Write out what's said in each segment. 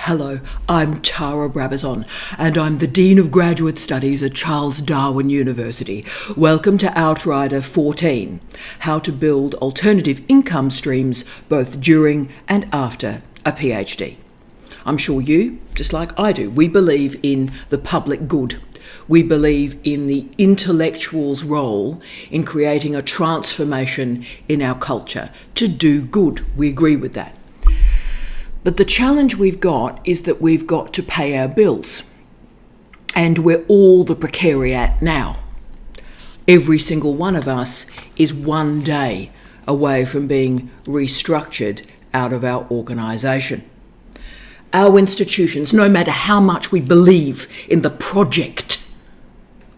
Hello, I'm Tara Brabazon, and I'm the Dean of Graduate Studies at Charles Darwin University. Welcome to Outrider 14, How to Build Alternative Income Streams Both During and After a PhD. I'm sure you, just like I do, we believe in the public good. We believe in the intellectual's role in creating a transformation in our culture to do good. We agree with that. But the challenge we've got is that we've got to pay our bills. And we're all the precariat now. Every single one of us is one day away from being restructured out of our organisation. Our institutions, no matter how much we believe in the project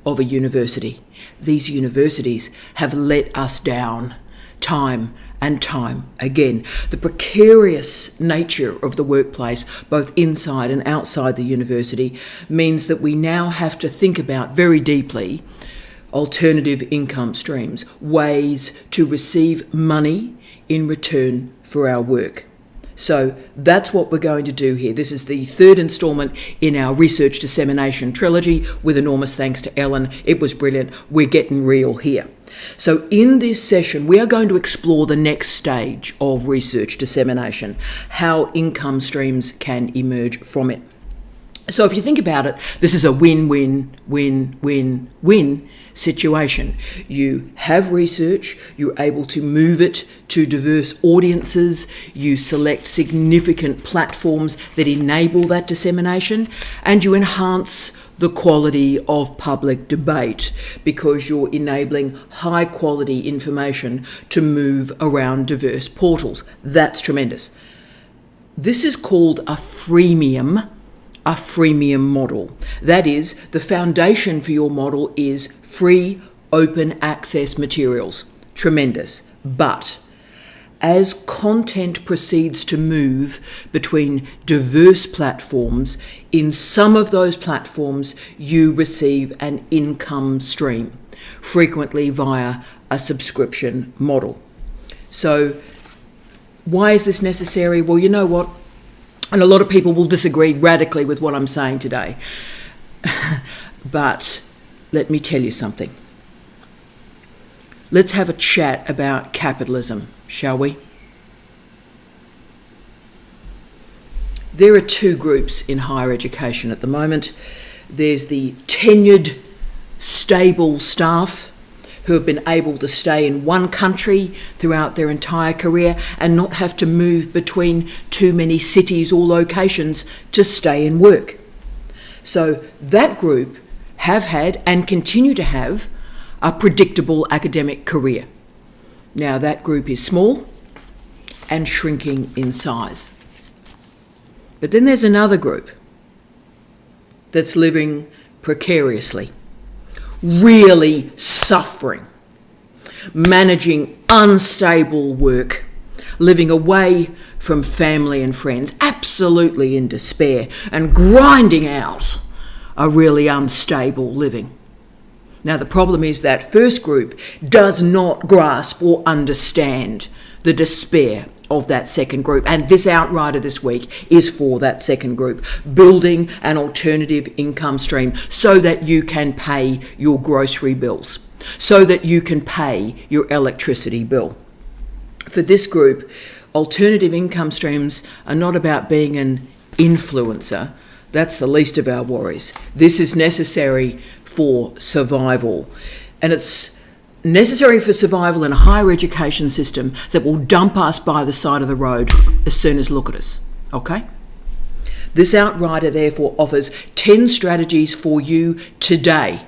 of a university, these universities have let us down time and time again. The precarious nature of the workplace, both inside and outside the university, means that we now have to think about very deeply alternative income streams, ways to receive money in return for our work. So that's what we're going to do here. This is the third instalment in our research dissemination trilogy, with enormous thanks to Ellen. It was brilliant. We're getting real here. So in this session, we are going to explore the next stage of research dissemination, how income streams can emerge from it. So if you think about it, this is a win-win-win-win-win situation. You have research, you're able to move it to diverse audiences, you select significant platforms that enable that dissemination, and you enhance the quality of public debate because you're enabling high quality information to move around diverse portals. That's tremendous. This is called a freemium model. That is, the foundation for your model is free, open access materials. Tremendous. But as content proceeds to move between diverse platforms, in some of those platforms you receive an income stream, frequently via a subscription model. So why is this necessary? Well, you know what? And a lot of people will disagree radically with what I'm saying today. But let me tell you something. Let's have a chat about capitalism, shall we? There are two groups in higher education at the moment. There's the tenured, stable staff who have been able to stay in one country throughout their entire career and not have to move between too many cities or locations to stay and work. So that group have had and continue to have a predictable academic career. Now that group is small and shrinking in size. But then there's another group that's living precariously, really suffering, managing unstable work, living away from family and friends, absolutely in despair, and grinding out a really unstable living. Now, the problem is that first group does not grasp or understand the despair of that second group. And this Outrider this week is for that second group, building an alternative income stream so that you can pay your grocery bills, so that you can pay your electricity bill. For this group, alternative income streams are not about being an influencer. That's the least of our worries. This is necessary for survival. And it's necessary for survival in a higher education system that will dump us by the side of the road as soon as look at us, okay? This Outrider therefore offers 10 strategies for you today,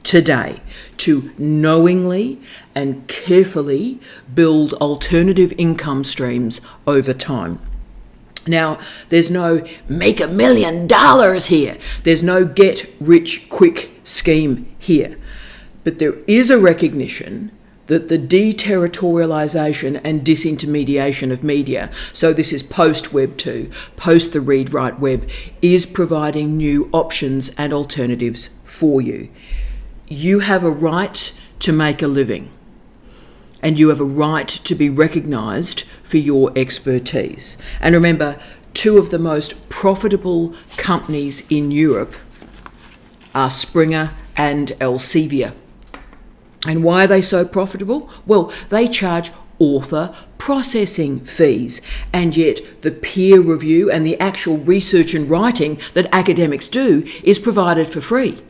to knowingly and carefully build alternative income streams over time. Now, there's no make $1 million here. There's no get rich quick scheme here. But there is a recognition that the deterritorialization and disintermediation of media, so this is post-Web 2, post the read-write web, is providing new options and alternatives for you. You have a right to make a living, and you have a right to be recognised for your expertise. And remember, two of the most profitable companies in Europe are Springer and Elcevia. And why are they so profitable? Well, they charge author processing fees, and yet the peer review and the actual research and writing that academics do is provided for free.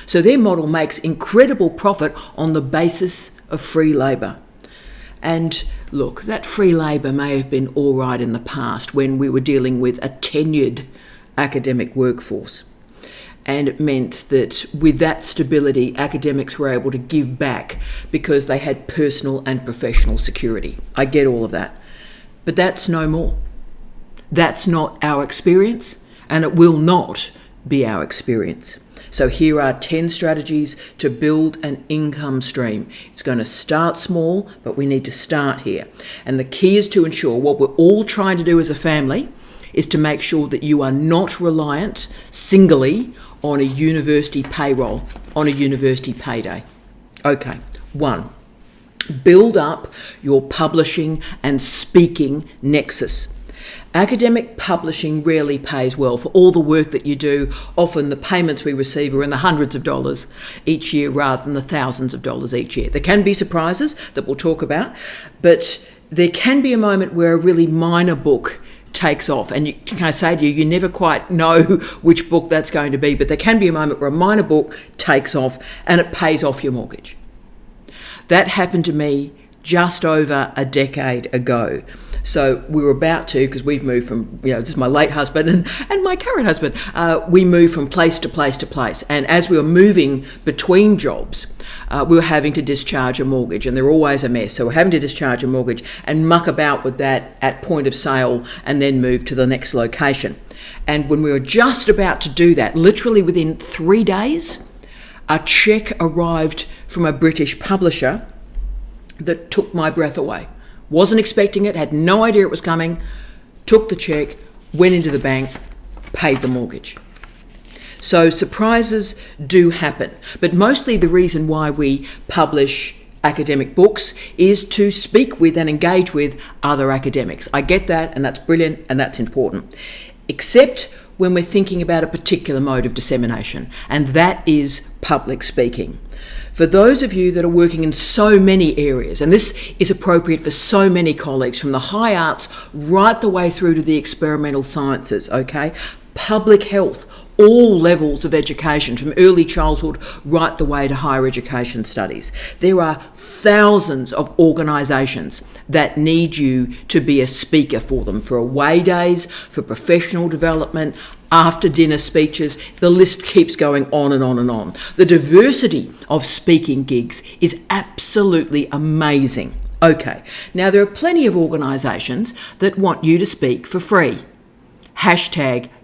So their model makes incredible profit on the basis of free labour. And look, that free labour may have been all right in the past when we were dealing with a tenured academic workforce. And it meant that with that stability, academics were able to give back because they had personal and professional security. I get all of that. But that's no more. That's not our experience, and it will not be our experience. So here are 10 strategies to build an income stream. It's going to start small, but we need to start here. And the key is to ensure what we're all trying to do as a family is to make sure that you are not reliant singly on a university payroll, on a university payday. Okay, 1, build up your publishing and speaking nexus. Academic publishing rarely pays well for all the work that you do. Often the payments we receive are in the hundreds of dollars each year rather than the thousands of dollars each year. There can be surprises that we'll talk about, but there can be a moment where a really minor book takes off, and can I say to you, you never quite know which book that's going to be, but there can be a moment where a minor book takes off and it pays off your mortgage. That happened to me just over a decade ago. So we were about to, because we've moved from, this is my late husband and my current husband, we moved from place to place to place. And as we were moving between jobs, we were having to discharge a mortgage, and they're always a mess. So we're having to discharge a mortgage and muck about with that at point of sale and then move to the next location. And when we were just about to do that, literally within 3 days, a cheque arrived from a British publisher that took my breath away. Wasn't expecting it, had no idea it was coming, took the cheque, went into the bank, paid the mortgage. So surprises do happen, but mostly the reason why we publish academic books is to speak with and engage with other academics. I get that, and that's brilliant, and that's important. Except when we're thinking about a particular mode of dissemination, and that is public speaking. For those of you that are working in so many areas, and this is appropriate for so many colleagues, from the high arts right the way through to the experimental sciences, okay? Public health, all levels of education, from early childhood right the way to higher education studies. There are thousands of organisations that need you to be a speaker for them, for away days, for professional development, after dinner speeches. The list keeps going on and on and on. The diversity of speaking gigs is absolutely amazing. Okay, now there are plenty of organisations that want you to speak for free.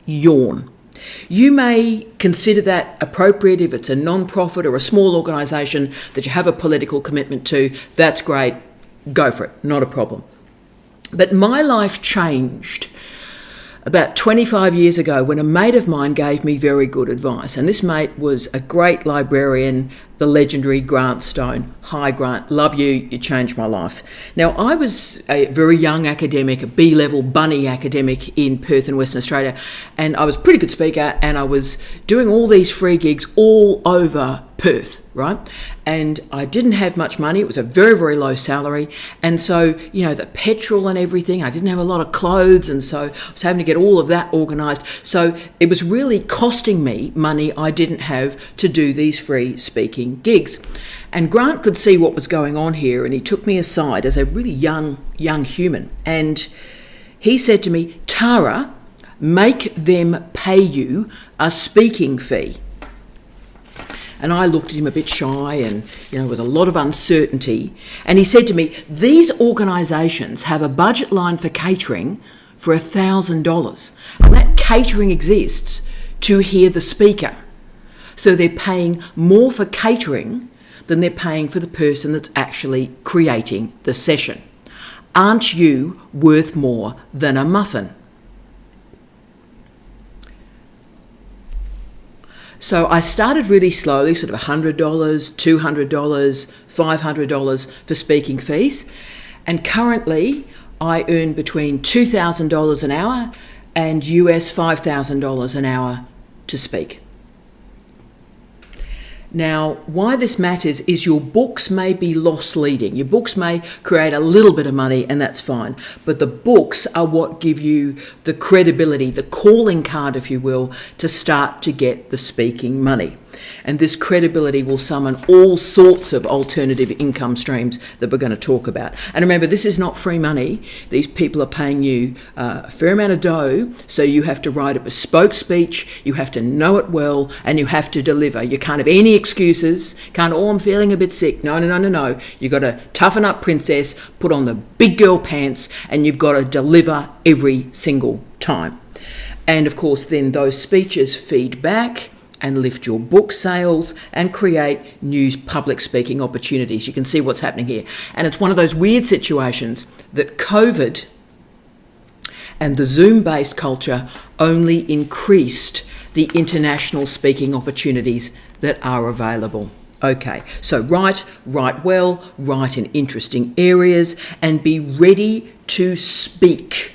#yawn. You may consider that appropriate if it's a non-profit or a small organisation that you have a political commitment to. That's great. Go for it. Not a problem. But my life changed about 25 years ago when a mate of mine gave me very good advice. And this mate was a great librarian, the legendary Grant Stone. Hi, Grant. Love you. You changed my life. Now, I was a very young academic, a B-level bunny academic in Perth in Western Australia. And I was a pretty good speaker, and I was doing all these free gigs all over Perth, right? And I didn't have much money. It was a very, very low salary. And so, the petrol and everything, I didn't have a lot of clothes. And so I was having to get all of that organised. So it was really costing me money I didn't have to do these free speaking gigs. And Grant could see what was going on here, and he took me aside as a really young human. And he said to me, Tara, make them pay you a speaking fee. And I looked at him a bit shy and, with a lot of uncertainty. And he said to me, these organisations have a budget line for catering for $1,000. And that catering exists to hear the speaker. So they're paying more for catering than they're paying for the person that's actually creating the session. Aren't you worth more than a muffin? So I started really slowly, sort of $100, $200, $500 for speaking fees. And currently I earn between $2,000 an hour and US $5,000 an hour to speak. Now, why this matters is your books may be loss leading. Your books may create a little bit of money, and that's fine. But the books are what give you the credibility, the calling card, if you will, to start to get the speaking money. And this credibility will summon all sorts of alternative income streams that we're going to talk about. And remember, this is not free money. These people are paying you a fair amount of dough, so you have to write a bespoke speech, you have to know it well, and you have to deliver. You can't have any excuses, can't, oh, I'm feeling a bit sick. No. You've got to toughen up, princess, put on the big girl pants, and you've got to deliver every single time. And of course, then those speeches feed back and lift your book sales and create new public speaking opportunities. You can see what's happening here. And it's one of those weird situations that COVID and the Zoom-based culture only increased the international speaking opportunities that are available. Okay, so write well, write in interesting areas, and be ready to speak.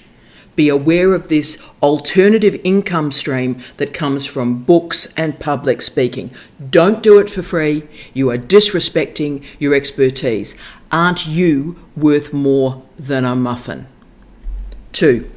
Be aware of this alternative income stream that comes from books and public speaking. Don't do it for free. You are disrespecting your expertise. Aren't you worth more than a muffin? 2,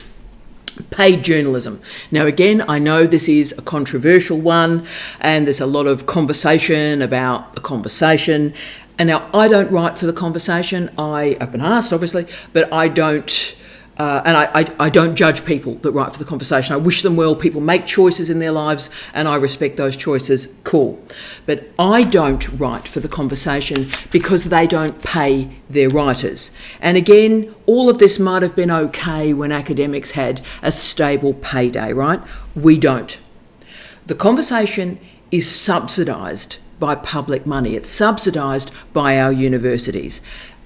paid journalism. Now, again, I know this is a controversial one, and there's a lot of conversation about the conversation. And now, I don't write for the conversation. I've been asked, obviously, but I don't. And I don't judge people that write for the conversation. I wish them well. People make choices in their lives, and I respect those choices. Cool. But I don't write for the conversation because they don't pay their writers. And again, all of this might have been okay when academics had a stable payday, right? We don't. The conversation is subsidised by public money. It's subsidised by our universities.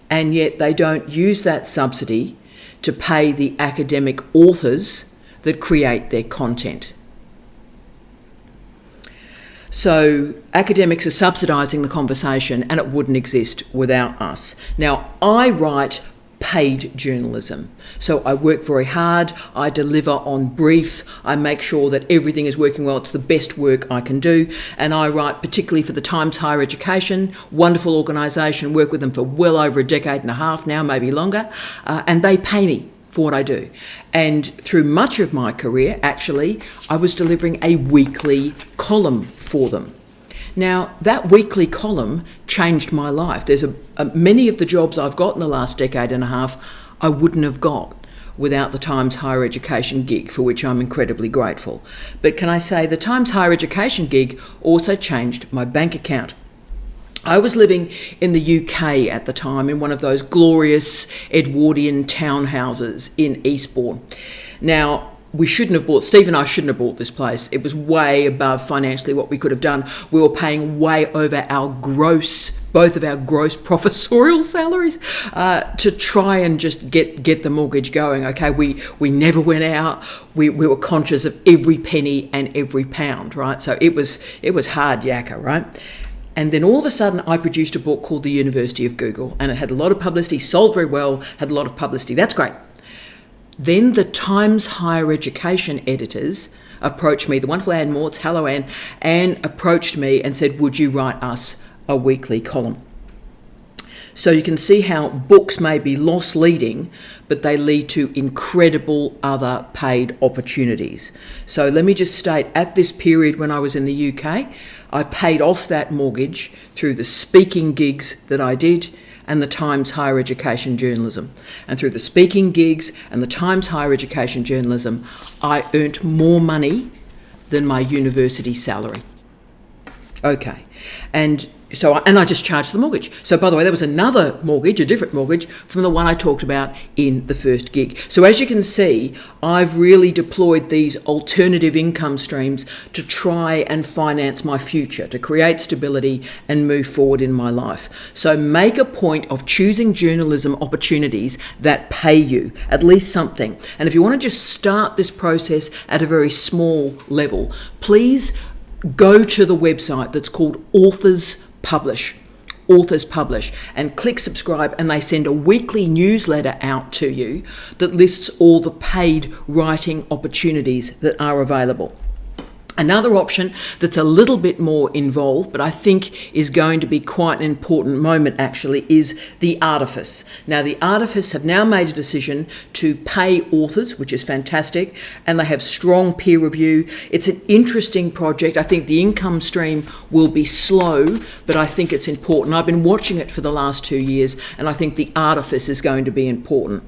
And yet they don't use that subsidy to pay the academic authors that create their content. So academics are subsidising the conversation, and it wouldn't exist without us. Now, I write paid journalism. So I work very hard, I deliver on brief, I make sure that everything is working well. It's the best work I can do. And I write particularly for the Times Higher Education, wonderful organisation, work with them for well over a decade and a half now, maybe longer, and they pay me for what I do. And through much of my career, actually, I was delivering a weekly column for them. Now, that weekly column changed my life. There's many of the jobs I've got in the last decade and a half I wouldn't have got without the Times Higher Education gig, for which I'm incredibly grateful. But can I say the Times Higher Education gig also changed my bank account. I was living in the UK at the time in one of those glorious Edwardian townhouses in Eastbourne. Now, Steve and I shouldn't have bought this place. It was way above financially what we could have done. We were paying way over both of our gross professorial salaries to try and just get the mortgage going. Okay, we never went out. We were conscious of every penny and every pound, right? So it was hard yakka, right? And then all of a sudden I produced a book called The University of Google, and it had a lot of publicity, sold very well, had a lot of publicity. That's great. Then the Times Higher Education editors approached me, the wonderful Anne Mortz, hello Anne, Anne approached me and said, would you write us a weekly column? So you can see how books may be loss leading, but they lead to incredible other paid opportunities. So let me just state, at this period when I was in the UK, I paid off that mortgage through the speaking gigs that I did and the Times Higher Education journalism. And through the speaking gigs and the Times Higher Education journalism, I earned more money than my university salary. Okay, and I just charged the mortgage. So by the way, there was another mortgage, a different mortgage from the one I talked about in the first gig. So as you can see, I've really deployed these alternative income streams to try and finance my future, to create stability and move forward in my life. So make a point of choosing journalism opportunities that pay you, at least something. And if you want to just start this process at a very small level, please go to the website that's called Authors Publish. Authors Publish, and click subscribe, and they send a weekly newsletter out to you that lists all the paid writing opportunities that are available. Another option that's a little bit more involved, but I think is going to be quite an important moment actually, is the Artifice. Now, the Artifice have now made a decision to pay authors, which is fantastic, and they have strong peer review. It's an interesting project. I think the income stream will be slow, but I think it's important. I've been watching it for the last 2 years, and I think the Artifice is going to be important.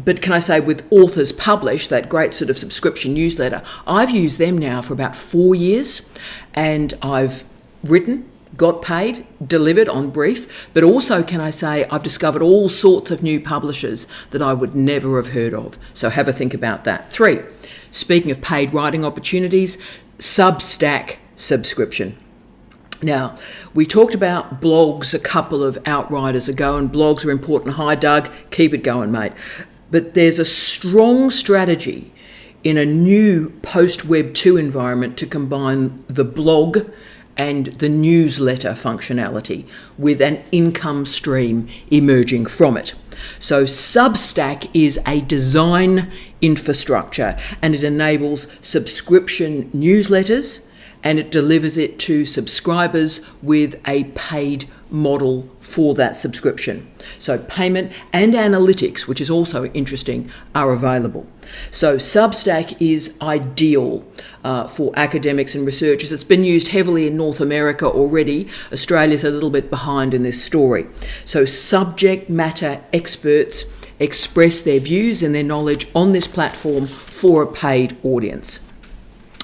But can I say, with Authors Publish, that great sort of subscription newsletter, I've used them now for about 4 years, and I've written, got paid, delivered on brief, but also, can I say, I've discovered all sorts of new publishers that I would never have heard of. So have a think about that. 3, speaking of paid writing opportunities, Substack subscription. Now, we talked about blogs a couple of Outriders ago, and blogs are important. Hi, Doug, keep it going, mate. But there's a strong strategy in a new post-Web 2 environment to combine the blog and the newsletter functionality with an income stream emerging from it. So Substack is a design infrastructure, and it enables subscription newsletters, and it delivers it to subscribers with a paid model for that subscription. So payment and analytics, which is also interesting, are available. So Substack is ideal for academics and researchers. It's been used heavily in North America already. Australia's a little bit behind in this story. So subject matter experts express their views and their knowledge on this platform for a paid audience.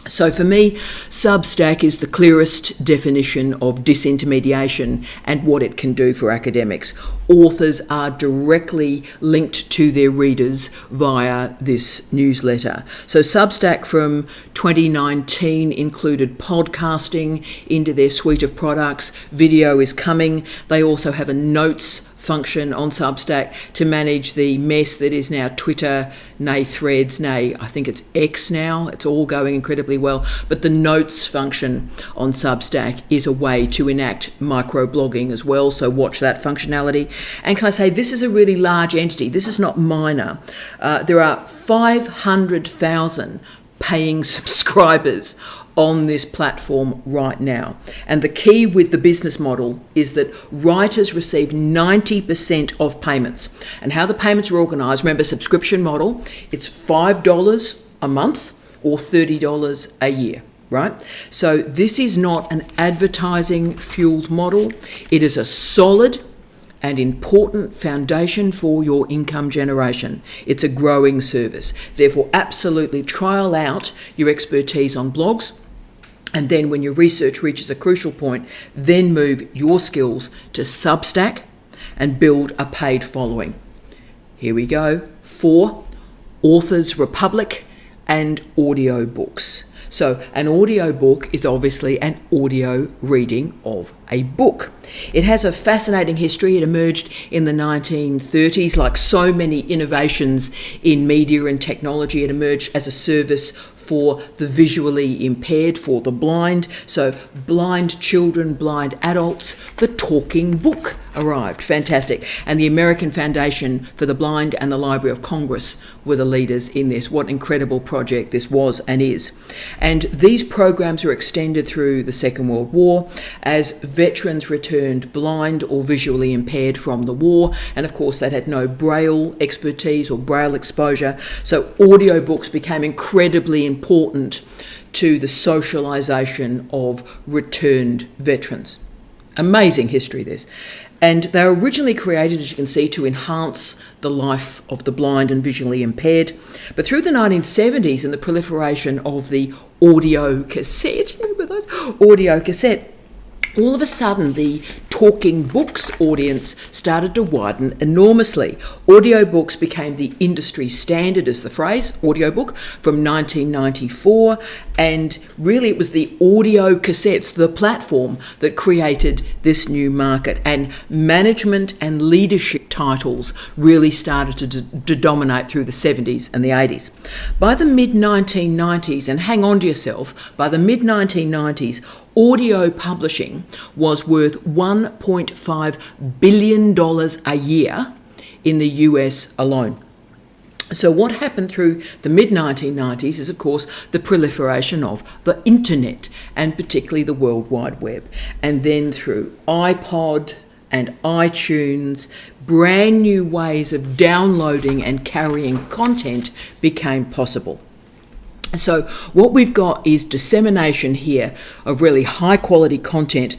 So for me, Substack is the clearest definition of disintermediation and what it can do for academics. Authors are directly linked to their readers via this newsletter. So Substack from 2019 included podcasting into their suite of products. Video is coming. They also have a notes function on Substack to manage the mess that is now Twitter, nay Threads, nay I think it's X now. It's all going incredibly well. But the notes function on Substack is a way to enact microblogging as well, so watch that functionality. And can I say, this is a really large entity. This is not minor. There are 500,000 paying subscribers on this platform right now. And the key with the business model is that writers receive 90% of payments. And how the payments are organised, remember, subscription model, it's $5 a month or $30 a year, right? So this is not an advertising fueled model. It is a solid and important foundation for your income generation. It's a growing service. Therefore, absolutely trial out your expertise on blogs. And then when your research reaches a crucial point, then move your skills to Substack and build a paid following. Here we go. 4, Authors Republic and audiobooks. So an audiobook is obviously an audio reading of a book. It has a fascinating history. It emerged in the 1930s. Like so many innovations in media and technology, it emerged as a service for the visually impaired, for the blind. So blind children, blind adults, the talking book arrived. Fantastic. And the American Foundation for the Blind and the Library of Congress were the leaders in this. What an incredible project this was and is. And these programs are extended through the Second World War as veterans returned blind or visually impaired from the war. And of course, they had no Braille expertise or Braille exposure. So audiobooks became incredibly important to the socialisation of returned veterans. Amazing history, this. And they were originally created, as you can see, to enhance the life of the blind and visually impaired. But through the 1970s and the proliferation of the audio cassette, remember those? Audio cassette, all of a sudden the talking books audience started to widen enormously. Audiobooks became the industry standard, as the phrase, audiobook, from 1994. And really it was the audio cassettes, the platform, that created this new market. And management and leadership titles really started to dominate through the 70s and the 80s. By the mid-1990s, and hang on to yourself, by the mid-1990s, audio publishing was worth $1.5 billion a year in the US alone. So what happened through the mid-1990s is, of course, the proliferation of the internet, and particularly the World Wide Web. And then through iPod and iTunes, brand new ways of downloading and carrying content became possible. So what we've got is dissemination here of really high quality content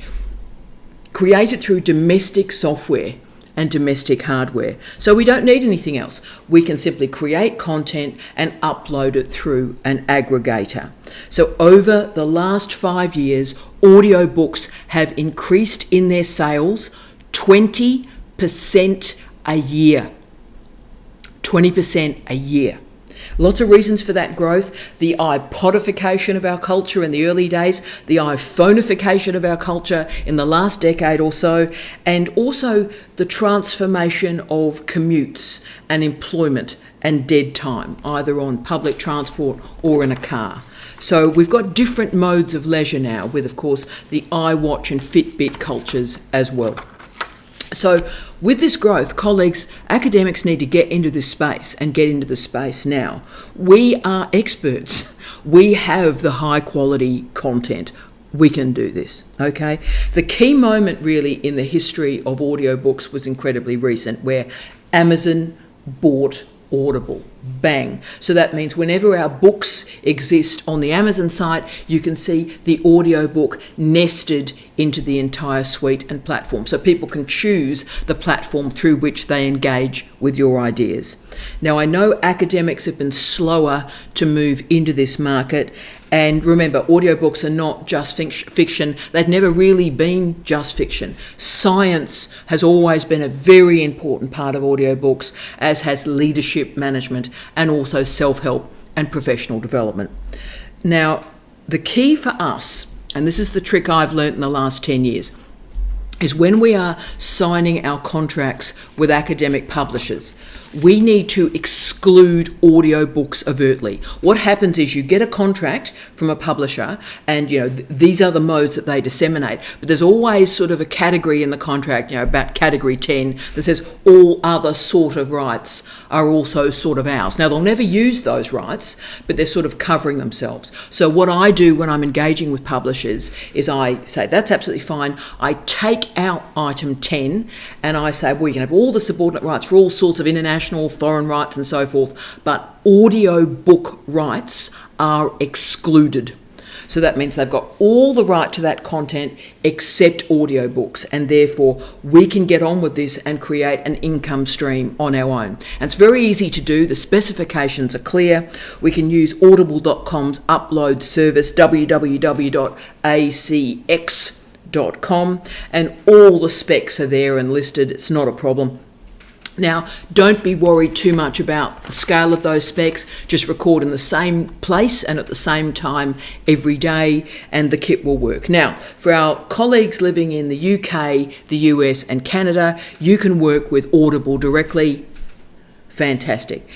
created through domestic software and domestic hardware. So we don't need anything else. We can simply create content and upload it through an aggregator. So over the last 5 years, audiobooks have increased in their sales 20% a year. 20% a year. Lots of reasons for that growth. The iPodification of our culture in the early days, the iPhoneification of our culture in the last decade or so, and also the transformation of commutes and employment and dead time, either on public transport or in a car. So we've got different modes of leisure now with, of course, the iWatch and Fitbit cultures as well. So with this growth, colleagues, academics need to get into this space and get into the space now. We are experts. We have the high quality content. We can do this, okay? The key moment really in the history of audiobooks was incredibly recent, where Amazon bought Audible. Bang. So that means whenever our books exist on the Amazon site, you can see the audiobook nested into the entire suite and platform. So people can choose the platform through which they engage with your ideas. Now, I know academics have been slower to move into this market. And remember, audiobooks are not just fiction. They've never really been just fiction. Science has always been a very important part of audiobooks, as has leadership management and also self-help and professional development. Now, the key for us, and this is the trick I've learned in the last 10 years, is when we are signing our contracts with academic publishers, we need to exclude audiobooks overtly. What happens is you get a contract from a publisher and, these are the modes that they disseminate. But there's always sort of a category in the contract, about category 10, that says all other sort of rights are also sort of ours. Now, they'll never use those rights, but they're sort of covering themselves. So what I do when I'm engaging with publishers is I say, that's absolutely fine. I take out item 10 and I say, well, you can have all the subordinate rights for all sorts of international, foreign rights and so forth, but audio book rights are excluded. So that means they've got all the right to that content except audiobooks, and therefore we can get on with this and create an income stream on our own. And it's very easy to do. The specifications are clear. We can use audible.com's upload service, www.acx.com, and all the specs are there and listed. It's not a problem. Now, don't be worried too much about the scale of those specs. Just record in the same place and at the same time every day, and the kit will work. Now, for our colleagues living in the UK, the US and Canada, you can work with Audible directly. Fantastic.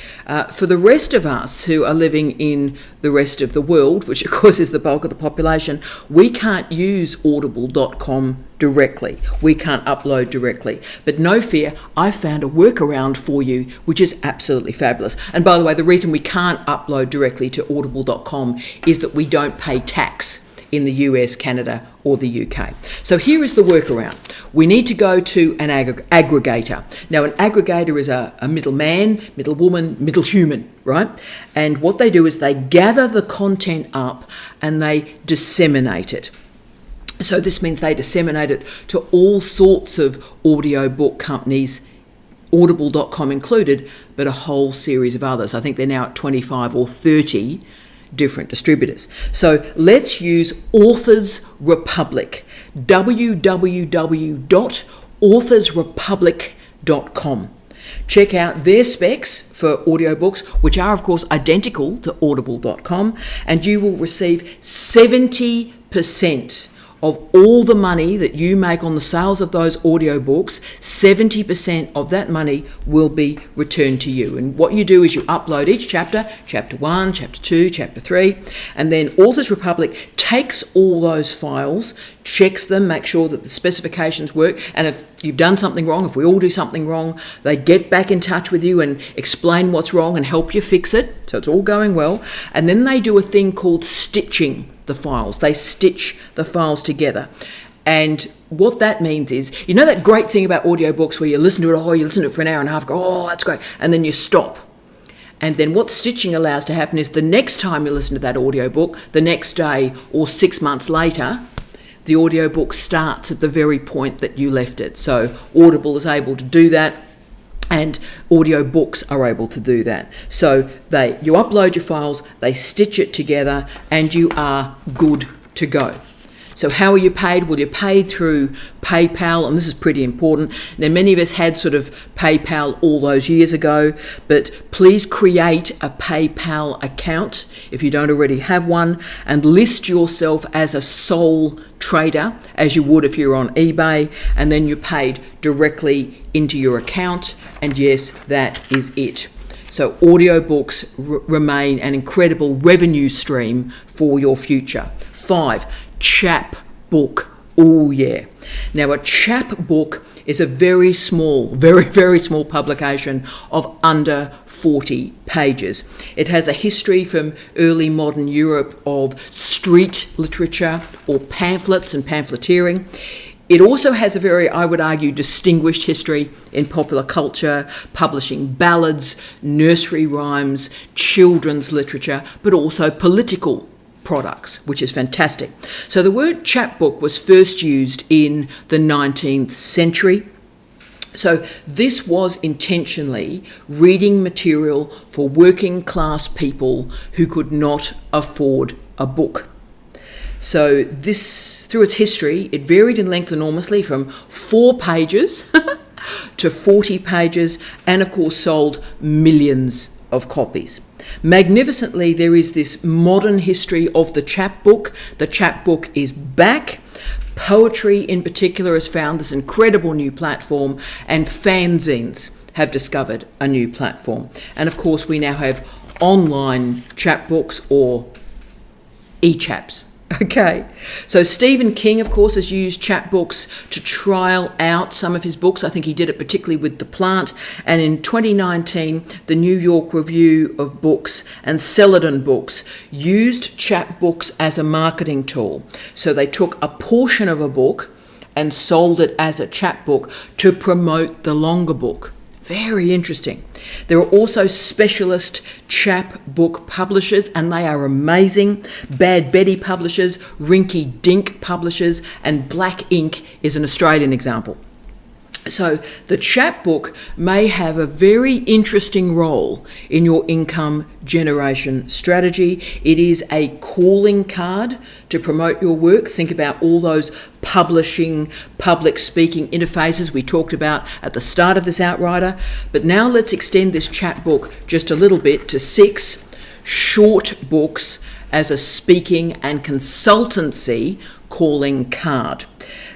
For the rest of us who are living in the rest of the world, which of course is the bulk of the population, we can't use audible.com directly. We can't upload directly. But no fear, I found a workaround for you, which is absolutely fabulous. And by the way, the reason we can't upload directly to audible.com is that we don't pay tax in the US, Canada, or the UK. So here is the workaround. We need to go to an aggregator. Now, an aggregator is a middle man, middle woman, middle human, right? And what they do is they gather the content up and they disseminate it. So this means they disseminate it to all sorts of audiobook companies, Audible.com included, but a whole series of others. I think they're now at 25 or 30 different distributors. So let's use Authors Republic, www.authorsrepublic.com. Check out their specs for audiobooks, which are of course identical to audible.com, and you will receive 70% of all the money that you make on the sales of those audiobooks, 70% of that money will be returned to you. And what you do is you upload each chapter, chapter 1, chapter 2, chapter 3, and then Authors Republic takes all those files, checks them, makes sure that the specifications work, and if you've done something wrong, if we all do something wrong, they get back in touch with you and explain what's wrong and help you fix it, so it's all going well. And then they do a thing called stitching the files. They stitch the files together. And what that means is, you know that great thing about audiobooks where you listen to it, you listen to it for an hour and a half, go, oh, that's great, and then you stop. And then what stitching allows to happen is the next time you listen to that audiobook, the next day or 6 months later, the audiobook starts at the very point that you left it. So Audible is able to do that, and audiobooks are able to do that. So you upload your files, they stitch it together, and you are good to go. So how are you paid? Well, you're paid through PayPal, and this is pretty important. Now, many of us had sort of PayPal all those years ago, but please create a PayPal account if you don't already have one, and list yourself as a sole trader, as you would if you're on eBay, and then you're paid directly into your account, and yes, that is it. So audiobooks remain an incredible revenue stream for your future. 5, chapbook. Oh yeah. Now a chapbook is a very small, very small publication of under 40 pages. It has a history from early modern Europe of street literature or pamphlets and pamphleteering. It also has a very, I would argue, distinguished history in popular culture, publishing ballads, nursery rhymes, children's literature, but also political products, which is fantastic. So the word chapbook was first used in the 19th century. So this was intentionally reading material for working class people who could not afford a book. So this, through its history, it varied in length enormously from 4 pages to 40 pages, and of course sold millions of copies. Magnificently, there is this modern history of the chapbook. The chapbook is back. Poetry in particular has found this incredible new platform, and fanzines have discovered a new platform. And of course, we now have online chapbooks, or e-chaps. Okay, so Stephen King, of course, has used chapbooks to trial out some of his books. I think he did it particularly with The Plant. And in 2019, the New York Review of Books and Celadon Books used chapbooks as a marketing tool. So they took a portion of a book and sold it as a chapbook to promote the longer book. Very interesting. There are also specialist chapbook publishers, and they are amazing. Bad Betty Publishers, Rinky Dink Publishers, and Black Ink is an Australian example. So the chapbook may have a very interesting role in your income generation strategy. It is a calling card to promote your work. Think about all those publishing, public speaking interfaces we talked about at the start of this Outrider. But now let's extend this chapbook just a little bit to 6 short books as a speaking and consultancy calling card.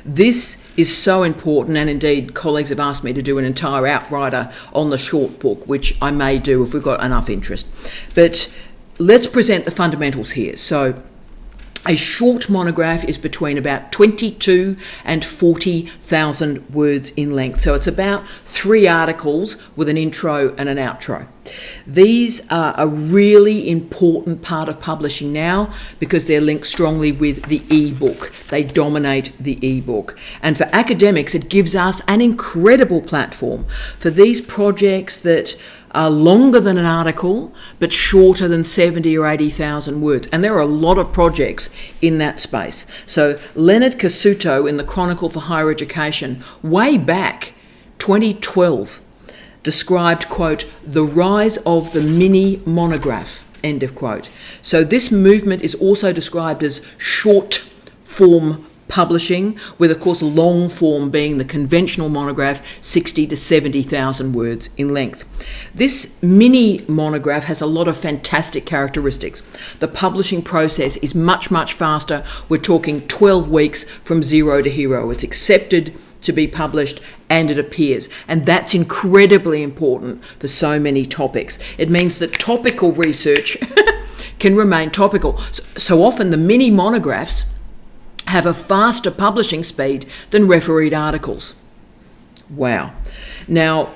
This is so important, and indeed colleagues have asked me to do an entire Outrider on the short book, which I may do if we've got enough interest. But let's present the fundamentals here. So a short monograph is between about 22 and 40,000 words in length. So it's about 3 articles with an intro and an outro. These are a really important part of publishing now because they're linked strongly with the e-book. They dominate the e-book. And for academics, it gives us an incredible platform for these projects that are longer than an article, but shorter than 70 or 80,000 words. And there are a lot of projects in that space. So Leonard Cassuto in the Chronicle for Higher Education, way back, 2012, described, quote, the rise of the mini monograph, end of quote. So this movement is also described as short form publishing, with of course long form being the conventional monograph, 60 to 70,000 words in length. This mini monograph has a lot of fantastic characteristics. The publishing process is much, much faster. We're talking 12 weeks from zero to hero. It's accepted to be published and it appears. And that's incredibly important for so many topics. It means that topical research can remain topical. So often the mini monographs have a faster publishing speed than refereed articles. Wow. Now,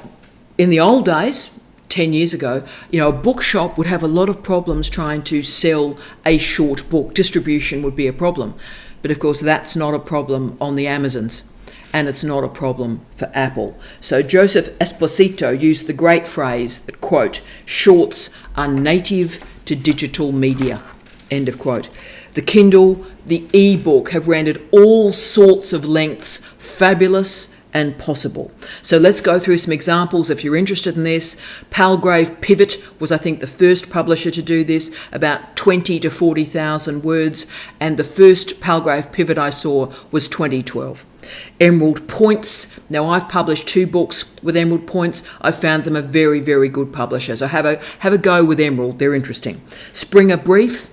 in the old days, 10 years ago, a bookshop would have a lot of problems trying to sell a short book. Distribution would be a problem. But of course, that's not a problem on the Amazons. And it's not a problem for Apple. So Joseph Esposito used the great phrase that, quote, shorts are native to digital media, end of quote. The Kindle, the e-book have rendered all sorts of lengths fabulous and possible. So let's go through some examples if you're interested in this. Palgrave Pivot was, I think, the first publisher to do this, about 20 to 40,000 words, and the first Palgrave Pivot I saw was 2012. Emerald Points. Now, I've published 2 books with Emerald Points. I found them a very, very good publisher. So have a go with Emerald. They're interesting. Springer Brief.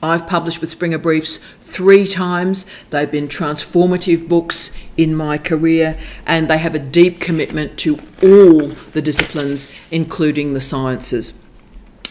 I've published with Springer Briefs 3 times. They've been transformative books in my career, and they have a deep commitment to all the disciplines, including the sciences.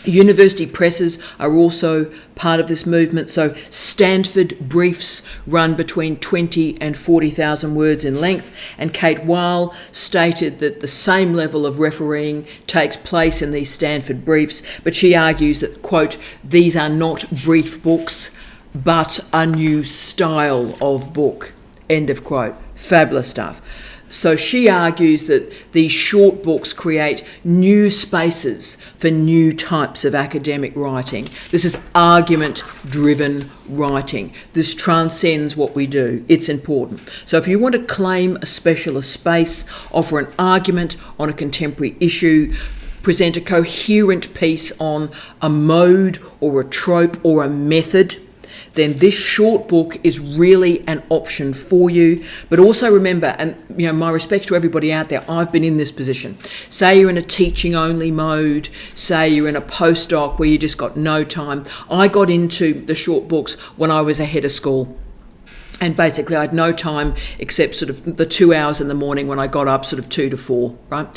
University presses are also part of this movement. So Stanford briefs run between 20 and 40,000 words in length. And Kate Weil stated that the same level of refereeing takes place in these Stanford briefs. But she argues that, quote, these are not brief books, but a new style of book, end of quote. Fabulous stuff. So she argues that these short books create new spaces for new types of academic writing. This is argument-driven writing. This transcends what we do. It's important. So if you want to claim a specialist space, offer an argument on a contemporary issue, present a coherent piece on a mode or a trope or a method, then this short book is really an option for you. But also remember, and my respect to everybody out there, I've been in this position. Say you're in a teaching only mode, say you're in a postdoc where you just got no time. I got into the short books when I was ahead of school. And basically I had no time except sort of the 2 hours in the morning when I got up sort of 2 to 4, right?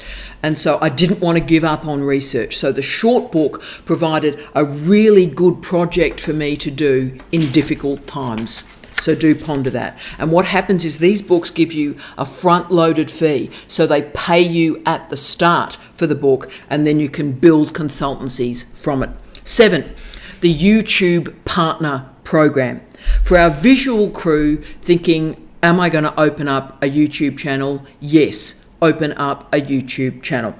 And so I didn't want to give up on research. So the short book provided a really good project for me to do in difficult times. So do ponder that. And what happens is these books give you a front-loaded fee. So they pay you at the start for the book, and then you can build consultancies from it. 7, the YouTube Partner Program. For our visual crew thinking, am I going to open up a YouTube channel? Yes, open up a YouTube channel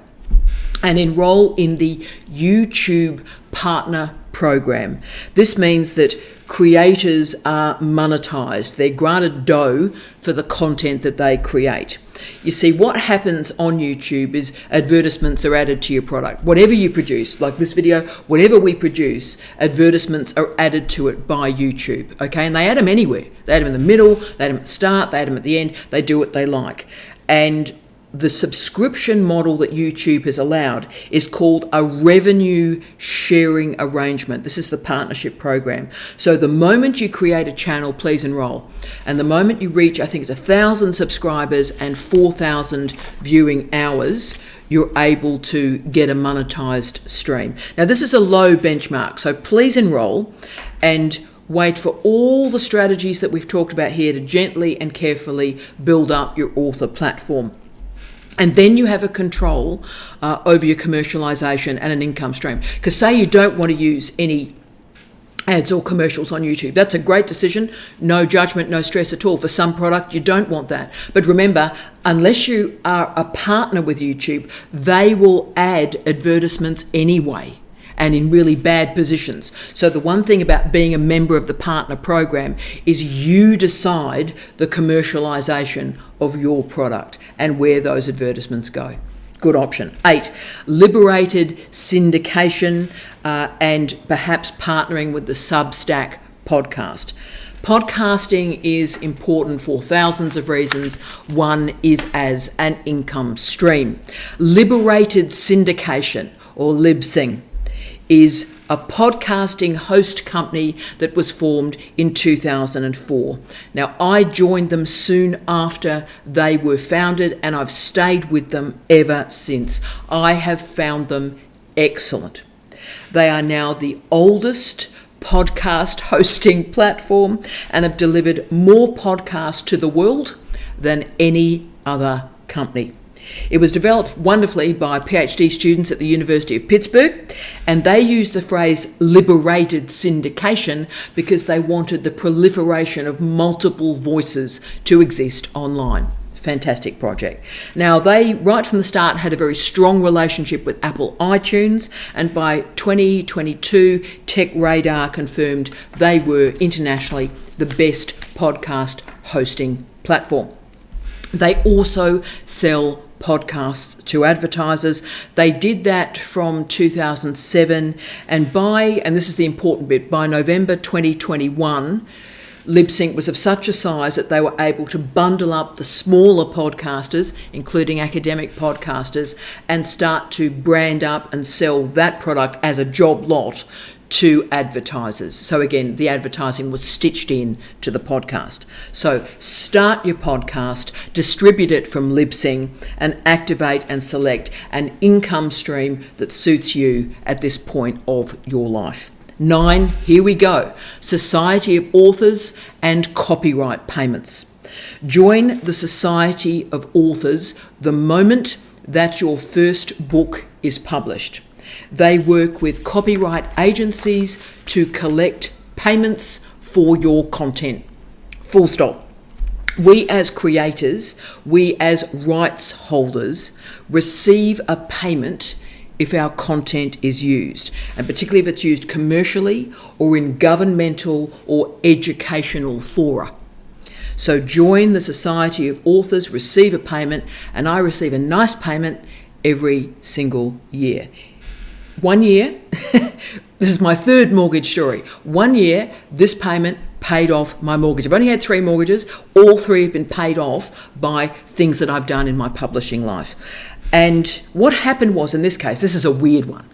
and enroll in the YouTube Partner Program. This means that creators are monetized. They're granted dough for the content that they create. You see, what happens on YouTube is advertisements are added to your product. Whatever you produce, like this video, whatever we produce, advertisements are added to it by YouTube, okay? And they add them anywhere. They add them in the middle, they add them at the start, they add them at the end, they do what they like. And the subscription model that YouTube has allowed is called a revenue sharing arrangement. This is the partnership program. So the moment you create a channel, please enroll. And the moment you reach, I think it's 1,000 subscribers and 4,000 viewing hours, you're able to get a monetized stream. Now, this is a low benchmark, so please enroll and wait for all the strategies that we've talked about here to gently and carefully build up your author platform. And then you have a control over your commercialization and an income stream. Because say you don't want to use any ads or commercials on YouTube. That's a great decision. No judgment, no stress at all. For some product, you don't want that. But remember, unless you are a partner with YouTube, they will add advertisements anyway, and in really bad positions. So the one thing about being a member of the partner program is you decide the commercialization of your product and where those advertisements go. Good option. 8, liberated syndication and perhaps partnering with the Substack podcast. Podcasting is important for thousands of reasons. One is as an income stream. Liberated syndication, or LibSyn, is a podcasting host company that was formed in 2004. Now, I joined them soon after they were founded, and I've stayed with them ever since. I have found them excellent. They are now the oldest podcast hosting platform and have delivered more podcasts to the world than any other company. It was developed wonderfully by PhD students at the University of Pittsburgh, and they used the phrase liberated syndication because they wanted the proliferation of multiple voices to exist online. Fantastic project. Now, they, right from the start, had a very strong relationship with Apple iTunes, and by 2022, Tech Radar confirmed they were internationally the best podcast hosting platform. They also sell podcasts to advertisers. They did that from 2007, and this is the important bit, by November 2021, LibSyn was of such a size that they were able to bundle up the smaller podcasters, including academic podcasters, and start to brand up and sell that product as a job lot to advertisers. So again, the advertising was stitched in to the podcast. So start your podcast, distribute it from LibSyn, and activate and select an income stream that suits you at this point of your life. 9, here we go. Society of Authors and Copyright Payments. Join the Society of Authors the moment that your first book is published. They work with copyright agencies to collect payments for your content. Full stop. We as creators, we as rights holders, receive a payment if our content is used, and particularly if it's used commercially or in governmental or educational fora. So join the Society of Authors, receive a payment, and I receive a nice payment every single year. 1 year, this is my third mortgage story. 1 year, this payment paid off my mortgage. I've only had 3 mortgages. All 3 have been paid off by things that I've done in my publishing life. And what happened was, in this case, this is a weird one.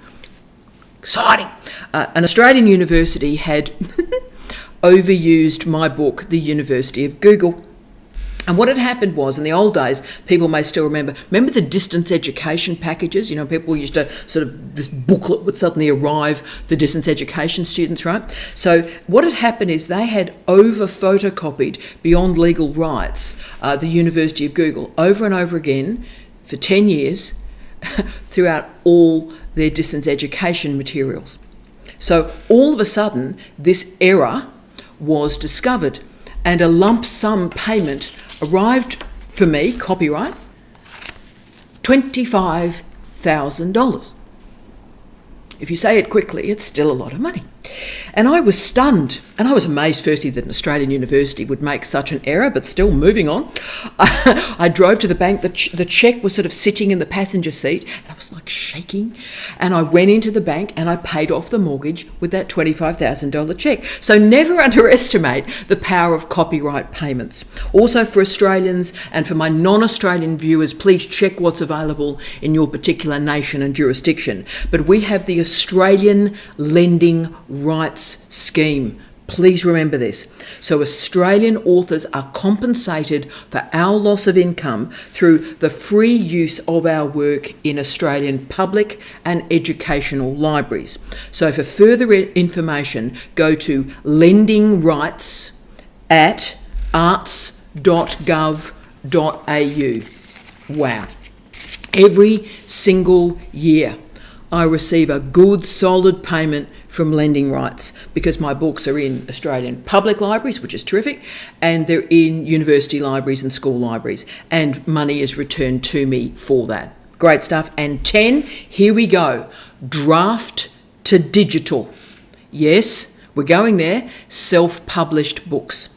Exciting. An Australian university had overused my book, The University of Google. And what had happened was, in the old days, people may still remember the distance education packages? You know, people used to this booklet would suddenly arrive for distance education students, right? So what had happened is they had over photocopied beyond legal rights the University of Google over and over again for 10 years throughout all their distance education materials. So all of a sudden, this error was discovered, and a lump sum payment arrived for me, copyright, $25,000. If you say it quickly, it's still a lot of money. And I was stunned, and I was amazed firstly that an Australian university would make such an error, but still moving on. I drove to the bank, the cheque was sitting in the passenger seat, and I was shaking, and I went into the bank and I paid off the mortgage with that $25,000 cheque. So never underestimate the power of copyright payments. Also for Australians and for my non-Australian viewers, please check what's available in your particular nation and jurisdiction. But we have the Australian Lending Rights Scheme. Please remember this. So Australian authors are compensated for our loss of income through the free use of our work in Australian public and educational libraries. So for further information, go to lending rights at arts.gov.au. Wow. Every single year, I receive a good, solid payment from Lending Rights because my books are in Australian public libraries, which is terrific, and they're in university libraries and school libraries, and money is returned to me for that. Great stuff. And 10, here we go. Draft to digital. Yes, we're going there. Self-published books.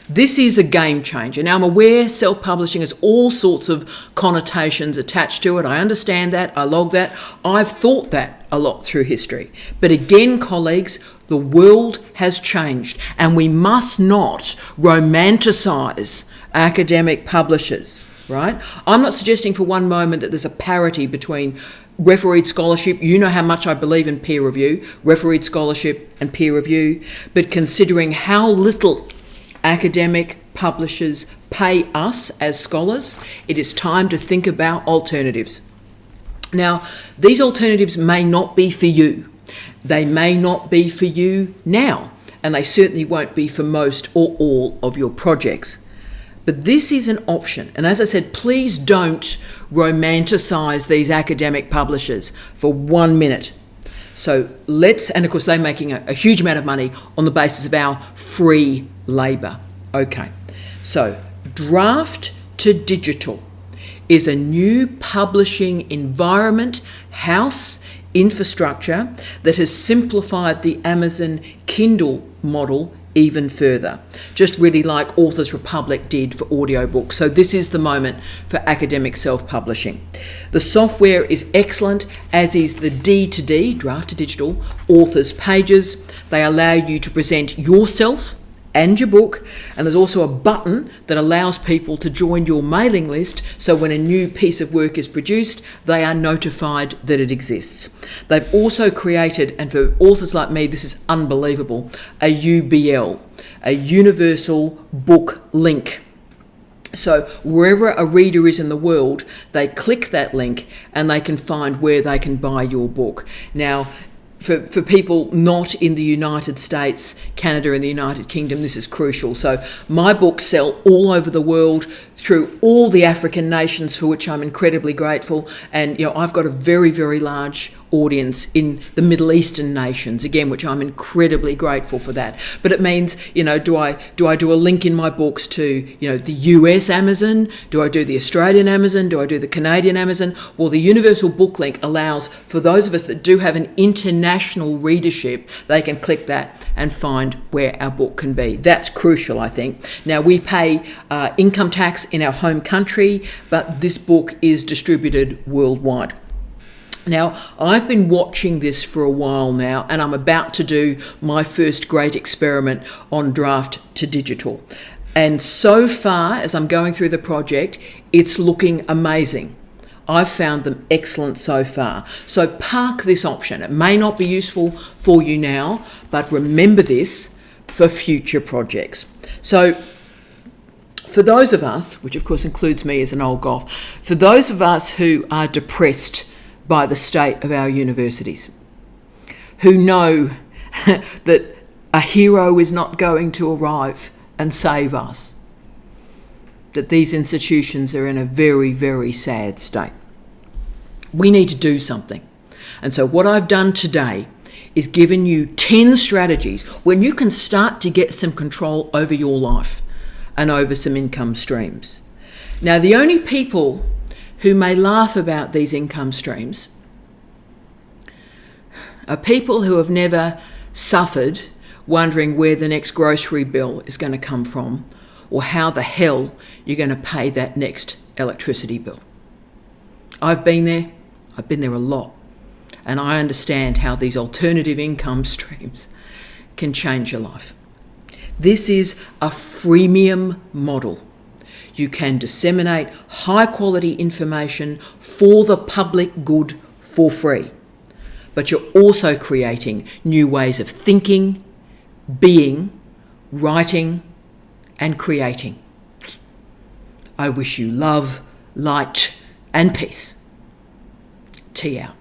This is a game changer. Now, I'm aware self-publishing has all sorts of connotations attached to it. I understand that. I log that. I've thought that a lot through history. But again, colleagues, The world has changed, and we must not romanticise academic publishers, right? I'm not suggesting for one moment that there's a parity between refereed scholarship. You know how much I believe in peer review, refereed scholarship and peer review, but considering how little academic publishers pay us as scholars, it is time to think about alternatives. Now, these alternatives may not be for you. They may not be for you now, and they certainly won't be for most or all of your projects. But this is an option. And as I said, please don't romanticise these academic publishers for 1 minute. So and of course they're making a huge amount of money on the basis of our free labour. Okay, so draft to digital is a new publishing environment, house, infrastructure that has simplified the Amazon Kindle model even further, just really like Authors Republic did for audiobooks. So this is the moment for academic self-publishing. The software is excellent, as is the D2D, draft to digital, authors pages. They allow you to present yourself and your book, and there's also a button that allows people to join your mailing list, so when a new piece of work is produced, they are notified that it exists. They've also created, and for authors like me this is unbelievable, a UBL, a universal book link. So wherever a reader is in the world, they click that link and they can find where they can buy your book. Now, for people not in the United States, Canada and the United Kingdom, this is crucial. So my books sell all over the world through all the African nations, for which I'm incredibly grateful. And I've got a very, very large audience in the Middle Eastern nations, again, which I'm incredibly grateful for that. But it means, do I do a link in my books to, the US Amazon? Do I do the Australian Amazon? Do I do the Canadian Amazon? Well, the Universal Book Link allows, for those of us that do have an international readership, they can click that and find where our book can be. That's crucial, I think. Now, we pay income tax in our home country, but this book is distributed worldwide. Now, I've been watching this for a while now, and I'm about to do my first great experiment on draft to digital. And so far, as I'm going through the project, it's looking amazing. I've found them excellent so far. So park this option. It may not be useful for you now, but remember this for future projects. So for those of us, which of course includes me as an old goth, for those of us who are depressed by the state of our universities, who know that a hero is not going to arrive and save us, that these institutions are in a very, very sad state. We need to do something. And so what I've done today is given you 10 strategies when you can start to get some control over your life and over some income streams. Now, the only people who may laugh about these income streams are people who have never suffered wondering where the next grocery bill is going to come from, or how the hell you're going to pay that next electricity bill. I've been there a lot, and I understand how these alternative income streams can change your life. This is a freemium model. You can disseminate high quality information for the public good for free, but you're also creating new ways of thinking, being, writing, and creating. I wish you love, light, and peace. Tea out.